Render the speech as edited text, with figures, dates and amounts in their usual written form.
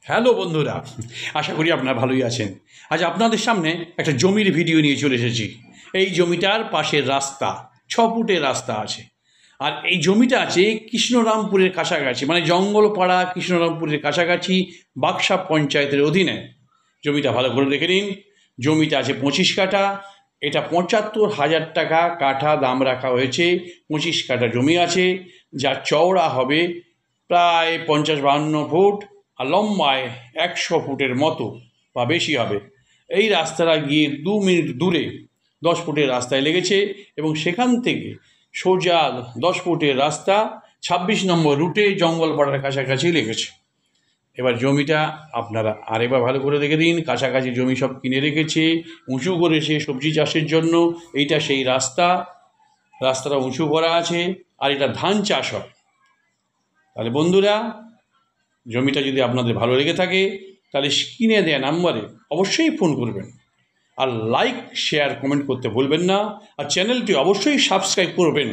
Hello বন্ধুরা, আশা করি আপনারা ভালোই আছেন। আজ আপনাদের সামনে একটা জমির ভিডিও নিয়ে চলে এসেছি। এই জমিটার পাশের রাস্তা 6 ফুটের রাস্তা আছে। আর এই জমিটা আছে কৃষ্ণরামপুরের কাছাকাছি, মানে জঙ্গলপাড়া কৃষ্ণরামপুরের কাছাকাছি, বাক্সা পঞ্চায়েতের অধীনে। জমিটা ভালো করে দেখে নিন। জমিটা আছে 25 কাঠা। এটা 75,000 টাকা কাঠা দাম রাখা হয়েছে। 25 কাঠা জমি আছে, যার চওড়া হবে প্রায় 50-52 ফুট, আর লম্বায় 100 ফুটের মতো বা বেশি হবে। এই রাস্তাটা গিয়ে 2 মিনিট দূরে 10 ফুটের রাস্তায় লেগেছে, এবং সেখান থেকে সোজা 10 ফুটের রাস্তা 26 নম্বর রুটে জঙ্গলপাড়ার কাছাকাছি লেগেছে। এবার জমিটা আপনারা আরেকবার ভালো করে দেখে দিন। কাছাকাছি জমি সব কিনে রেখেছে, উঁচু করেছে সবজি চাষের জন্য। এইটা সেই রাস্তাটা উঁচু করা আছে, আর এটা ধান চাষ হয়। তাহলে বন্ধুরা, জমিটা যদি আপনাদের ভালো লেগে থাকে তাহলে স্ক্রিনে দেওয়া নাম্বারে অবশ্যই ফোন করবেন, আর লাইক শেয়ার কমেন্ট করতে ভুলবেন না, আর চ্যানেলটি অবশ্যই সাবস্ক্রাইব করবেন।